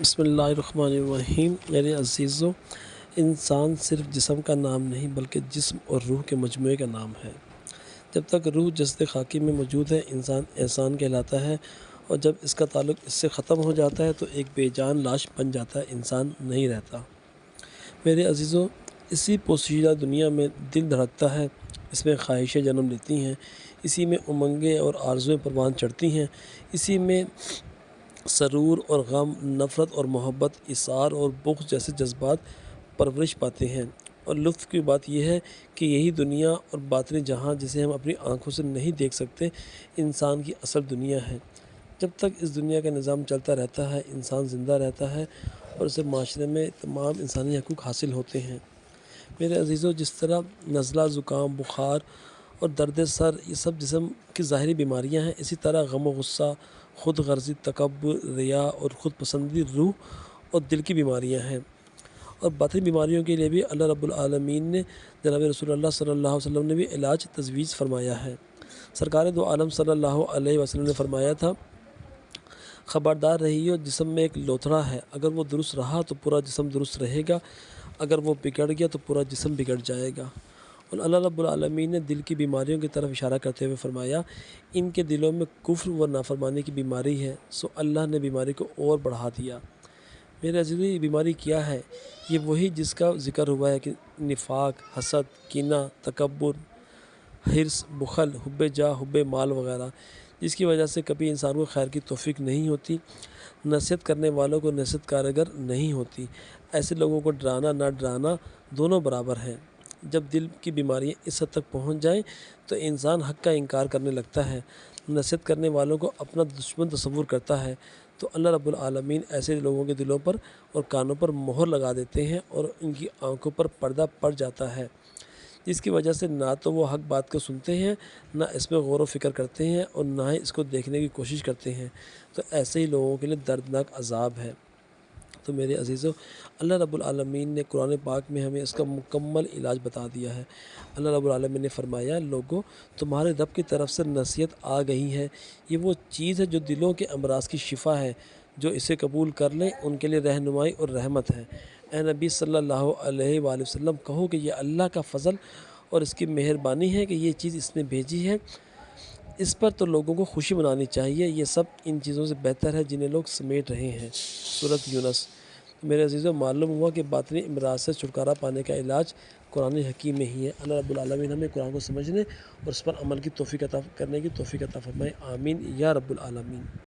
بسم اللہ الرحمن الرحیم۔ میرے عزیزو، انسان صرف جسم کا نام نہیں بلکہ جسم اور روح کے مجموعے کا نام ہے۔ جب تک روح جسد خاکی میں موجود ہے انسان انسان کہلاتا ہے، اور جب اس کا تعلق اس سے ختم ہو جاتا ہے تو ایک بے جان لاش بن جاتا ہے، انسان نہیں رہتا۔ میرے عزیزو، اسی پوشیدہ دنیا میں دل دھڑکتا ہے، اس میں خواہشیں جنم لیتی ہیں، اسی میں امنگیں اور آرزوئیں پروان چڑھتی ہیں، اسی میں سرور اور غم، نفرت اور محبت، اثار اور بغض جیسے جذبات پرورش پاتے ہیں۔ اور لطف کی بات یہ ہے کہ یہی دنیا اور باطنی جہاں جسے ہم اپنی آنکھوں سے نہیں دیکھ سکتے، انسان کی اصل دنیا ہے۔ جب تک اس دنیا کا نظام چلتا رہتا ہے، انسان زندہ رہتا ہے اور اسے معاشرے میں تمام انسانی حقوق حاصل ہوتے ہیں۔ میرے عزیزو، جس طرح نزلہ، زکام، بخار اور درد سر یہ سب جسم کی ظاہری بیماریاں ہیں، اسی طرح غم و غصہ، خود غرضی، تکبر، ریا اور خود پسندی روح اور دل کی بیماریاں ہیں۔ اور باطنی بیماریوں کے لیے بھی اللہ رب العالمین نے، جناب رسول اللہ صلی اللہ علیہ وسلم نے بھی علاج تجویز فرمایا ہے۔ سرکار دو عالم صلی اللہ علیہ وسلم نے فرمایا تھا، خبردار رہیو، جسم میں ایک لوتھڑا ہے، اگر وہ درست رہا تو پورا جسم درست رہے گا، اگر وہ بگڑ گیا تو پورا جسم بگڑ جائے گا۔ اور اللہ رب العالمین نے دل کی بیماریوں کی طرف اشارہ کرتے ہوئے فرمایا، ان کے دلوں میں کفر و نافرمانی کی بیماری ہے، سو اللہ نے بیماری کو اور بڑھا دیا۔ میرے عزیزو، یہ بیماری کیا ہے؟ یہ وہی جس کا ذکر ہوا ہے کہ نفاق، حسد، کینہ، تکبر، حرص، بخل، حب جاہ، حب مال وغیرہ، جس کی وجہ سے کبھی انسان کو خیر کی توفیق نہیں ہوتی، نصیحت کرنے والوں کو نصیحت کارگر نہیں ہوتی۔ ایسے لوگوں کو ڈرانا نہ ڈرانا دونوں برابر ہیں۔ جب دل کی بیماریاں اس حد تک پہنچ جائیں تو انسان حق کا انکار کرنے لگتا ہے، نصیحت کرنے والوں کو اپنا دشمن تصور کرتا ہے، تو اللہ رب العالمین ایسے لوگوں کے دلوں پر اور کانوں پر مہر لگا دیتے ہیں اور ان کی آنکھوں پر پردہ پڑ جاتا ہے، جس کی وجہ سے نہ تو وہ حق بات کو سنتے ہیں، نہ اس میں غور و فکر کرتے ہیں اور نہ ہی اس کو دیکھنے کی کوشش کرتے ہیں۔ تو ایسے ہی لوگوں کے لیے دردناک عذاب ہے۔ تو میرے عزیزو، اللہ رب العالمین نے قرآن پاک میں ہمیں اس کا مکمل علاج بتا دیا ہے۔ اللہ رب العالمین نے فرمایا، لوگو، تمہارے رب کی طرف سے نصیحت آ گئی ہے، یہ وہ چیز ہے جو دلوں کے امراض کی شفا ہے، جو اسے قبول کر لیں ان کے لیے رہنمائی اور رحمت ہے۔ اے نبی صلی اللہ علیہ وآلہ وسلم، کہو کہ یہ اللہ کا فضل اور اس کی مہربانی ہے کہ یہ چیز اس نے بھیجی ہے، اس پر تو لوگوں کو خوشی منانی چاہیے، یہ سب ان چیزوں سے بہتر ہے جنہیں لوگ سمیٹ رہے ہیں۔ سورۃ یونس۔ میرے عزیزو، معلوم ہوا کہ باطنی امراض سے چھٹکارا پانے کا علاج قرآن حکیم میں ہی ہے۔ اللہ رب العالمین ہمیں قرآن کو سمجھنے اور اس پر عمل کی توفیق عطا کرنے کی توفیق عطا فرمائے، آمین یا رب العالمین۔